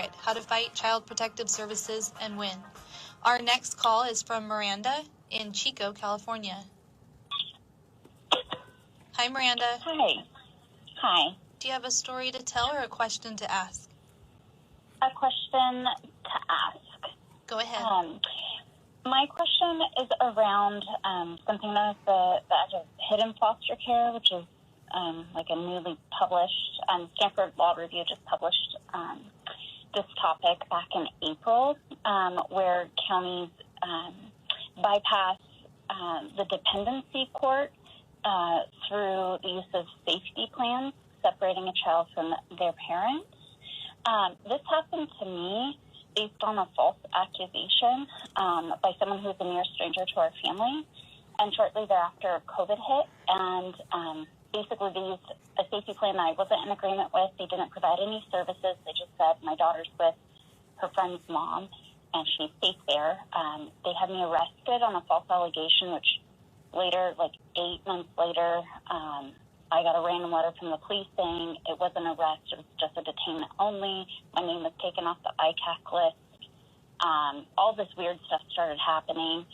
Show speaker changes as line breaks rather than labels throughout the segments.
Guide, How to Fight Child Protective Services and Win. Our next call is from Miranda in Chico, California. Hi, Miranda.
Hi. Hi.
Do you have a story to tell or a question to ask?
A question to ask.
Go ahead.
My question is around something known as the edge of hidden foster care, which is like a newly published, Stanford Law Review just published this topic back in April, where counties bypass the dependency court through the use of safety plans, separating a child from their parents. This happened to me based on a false accusation by someone who was a near stranger to our family. And shortly thereafter, COVID hit, and basically they used a safety plan that I wasn't in agreement with. They didn't provide any services. They just said, my daughter's with her friend's mom, and she's safe there. They had me arrested on a false allegation, which later, like 8 months later, I got a random letter from the police saying it wasn't an arrest, it was just a detainment only. My name was taken off the ICAC list. All this weird stuff started happening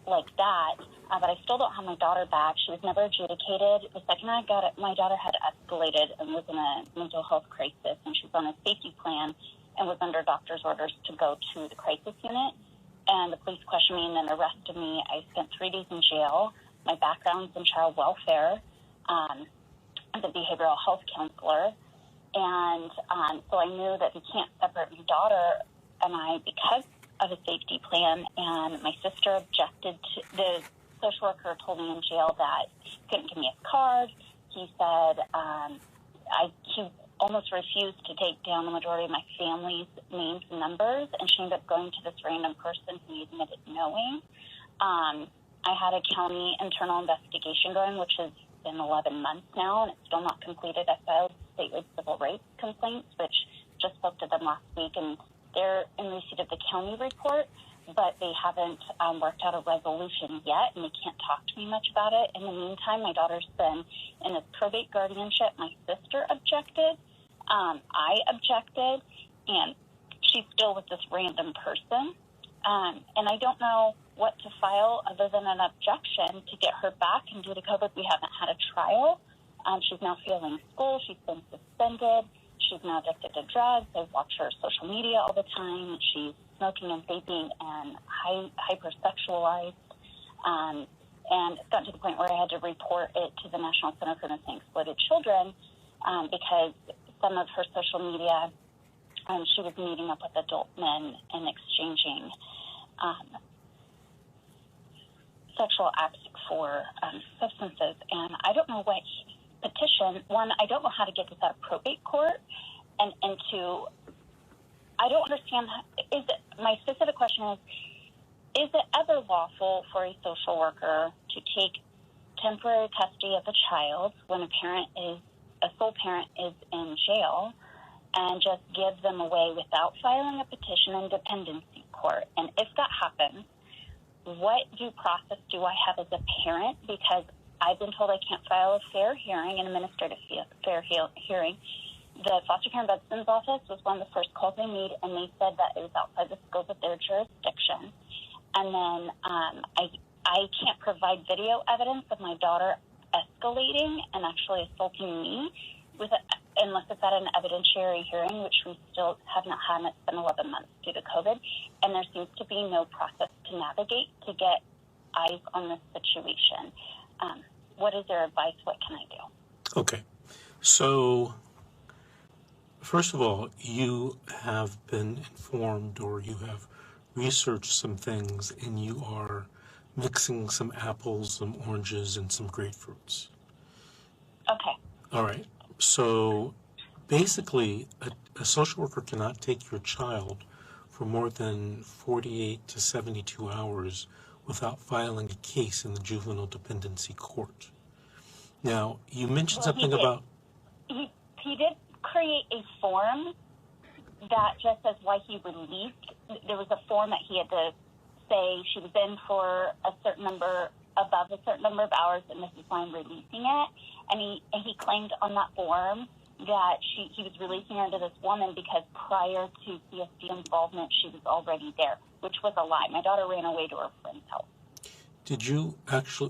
like that, but I still don't have my daughter back. She was never adjudicated. The second I got it, my daughter had escalated and was in a mental health crisis, and she was on a safety plan and was under doctor's orders to go to the crisis unit. And the police questioned me and then arrested me. I spent 3 days in jail. My background's in child welfare. I'm a behavioral health counselor. And so I knew that you can't separate my daughter and I because of a safety plan. And my sister objected to the social worker told me in jail that he couldn't give me his card. He said he almost refused to take down the majority of my family's names and numbers, and she ended up going to this random person who he admitted knowing. I had a county internal investigation going, which has been 11 months now, and it's still not completed. I filed statewide civil rights complaints, which just spoke to them last week, and they're in receipt of the county report, but they haven't worked out a resolution yet, and they can't talk to me much about it. In the meantime, my daughter's been in a probate guardianship. My sister objected. I objected, and she's still with this random person. And I don't know what to file other than an objection to get her back. And due to COVID, we haven't had a trial. She's now failing school. She's been suspended. She's now addicted to drugs. I watch her social media all the time. She's smoking and vaping and hypersexualized. And it's gotten to the point where I had to report it to the National Center for Missing and Exploited Children because some of her social media, she was meeting up with adult men and exchanging sexual acts for substances. And I don't know what petition. One, I don't know how to get this out of probate court. And two, I don't understand. My specific question is it ever lawful for a social worker to take temporary custody of a child when a sole parent is in jail and just give them away without filing a petition in dependency court? And if that happens, what due process do I have as a parent? Because I've been told I can't file a fair hearing, an administrative fair hearing. The foster care ombudsman's office was one of the first calls they made, and they said that it was outside the scope of their jurisdiction. And then I can't provide video evidence of my daughter escalating and actually assaulting me unless it's at an evidentiary hearing, which we still have not had, and it's been 11 months due to COVID. And there seems to be no process to navigate to get eyes on this situation. What is your advice? What can I do?
Okay. So, first of all, you have been informed or you have researched some things and you are mixing some apples, some oranges, and some grapefruits.
Okay.
All right. So, basically, a social worker cannot take your child for more than 48 to 72 hours without filing a case in the juvenile dependency court. Now, you mentioned something about...
He did create a form that just says why he released. There was a form that he had to say she was in for a certain number, above a certain number of hours, and this is why I'm releasing it. And he claimed on that form that he was releasing her to this woman because prior to CSD involvement, she was already there, which was a lie. My daughter ran away to her friend's house.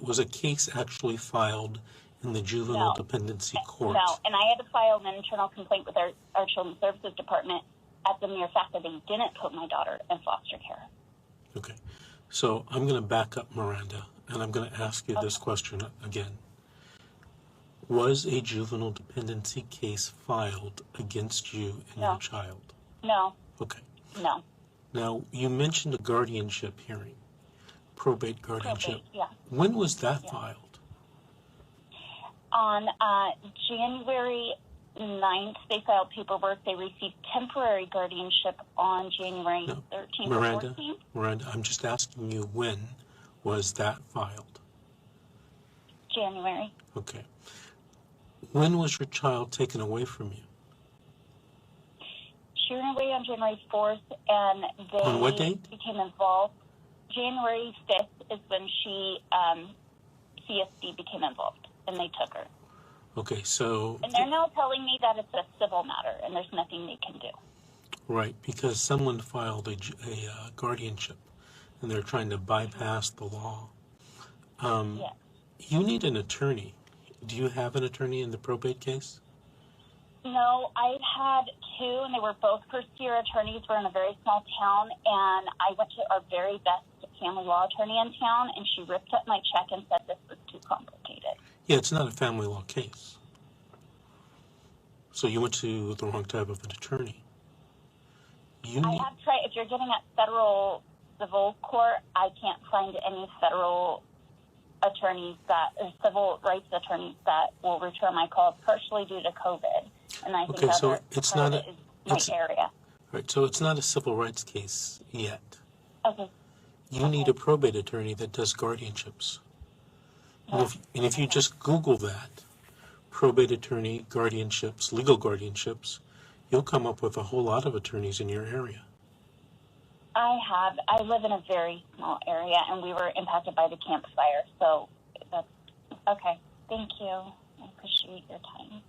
Was a case actually filed in the juvenile dependency court?
No, and I had to file an internal complaint with our Children's Services Department at the mere fact that they didn't put my daughter in foster care.
Okay. So I'm going to back up, Miranda, and I'm going to ask you this question again. Was a juvenile dependency case filed against you and your child?
No.
Okay.
No.
Now, you mentioned a guardianship hearing, probate guardianship.
Yeah.
When was that filed?
On January 9th, they filed paperwork. They received temporary guardianship on January 13th or 14th.
Miranda, I'm just asking you, when was that filed?
January.
Okay. When was your child taken away from you?
She ran away on January 4th, and they
on what date?
Became involved. January 5th is when she, CSD became involved, and they took her.
Okay, so...
And they're now telling me that it's a civil matter, and there's nothing they can do.
Right, because someone filed a guardianship, and they're trying to bypass the law.
Yes.
You need an attorney. Do you have an attorney in the probate case?
No, I've had two, and they were both first-year attorneys. We're in a very small town, and I went to our very best family law attorney in town, and she ripped up my check and said this was too complicated.
Yeah, it's not a family law case. So you went to the wrong type of an attorney.
I have tried. If you're getting at federal civil court, I can't find any federal attorneys civil rights attorneys that will return my calls, partially due to COVID. And I think
it's not
my area.
Right, so it's not a civil rights case yet.
Okay.
You need a probate attorney that does guardianships. And if you just Google that, probate attorney, guardianships, legal guardianships, you'll come up with a whole lot of attorneys in your area.
I live in a very small area, and we were impacted by the campfire, so that's okay. Thank you. I appreciate your time.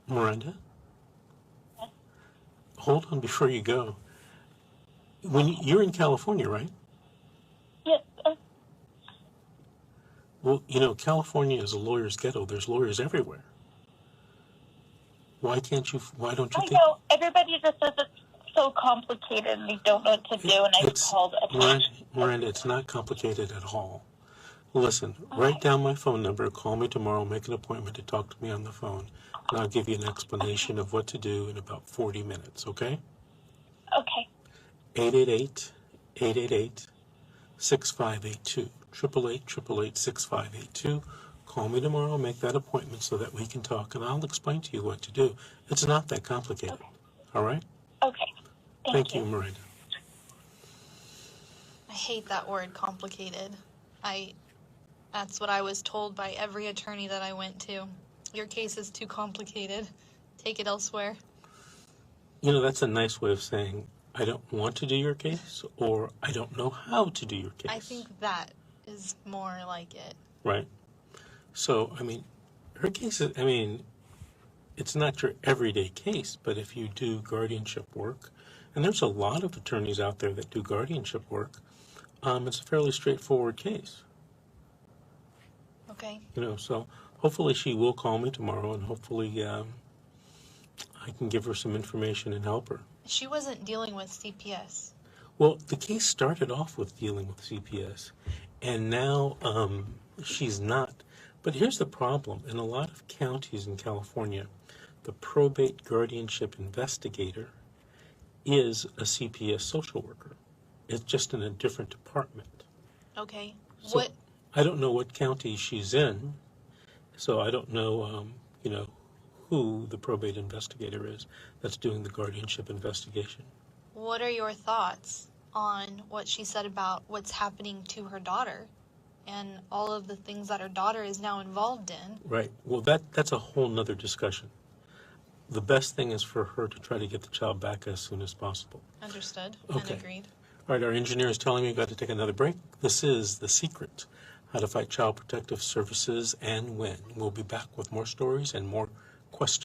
Miranda?
Yes?
Hold on before you go. You're in California, right?
Yes.
Well, California is a lawyer's ghetto. There's lawyers everywhere. Why don't you
I know. Everybody just says it's so complicated and they don't know what to do, and I've called
Miranda, it's not complicated at all. Listen, write down my phone number, call me tomorrow, make an appointment to talk to me on the phone, and I'll give you an explanation of what to do in about 40 minutes, okay?
Okay.
888-888-6582. 888-888-6582. Call me tomorrow, make that appointment so that we can talk, and I'll explain to you what to do. It's not that complicated.
Okay.
All right?
Okay.
Thank you, Miranda.
I hate that word, complicated. That's what I was told by every attorney that I went to. Your case is too complicated. Take it elsewhere.
That's a nice way of saying, I don't want to do your case, or I don't know how to do your case.
I think that is more like it.
Right. So, her case is, it's not your everyday case, but if you do guardianship work, and there's a lot of attorneys out there that do guardianship work, it's a fairly straightforward case.
Okay.
So hopefully she will call me tomorrow, and hopefully I can give her some information and help her.
She wasn't dealing with CPS.
Well, the case started off with dealing with CPS, and now she's not. But here's the problem. In a lot of counties in California, the probate guardianship investigator is a CPS social worker. It's just in a different department.
Okay.
So I don't know what county she's in, so I don't know, who the probate investigator is that's doing the guardianship investigation.
What are your thoughts on what she said about what's happening to her daughter and all of the things that her daughter is now involved in?
Right. Well, that's a whole nother discussion. The best thing is for her to try to get the child back as soon as possible.
Understood.
Okay.
And agreed.
All right, our engineer is telling me we've got to take another break. This is The Secret, How to Fight Child Protective Services and Win. We'll be back with more stories and more questions.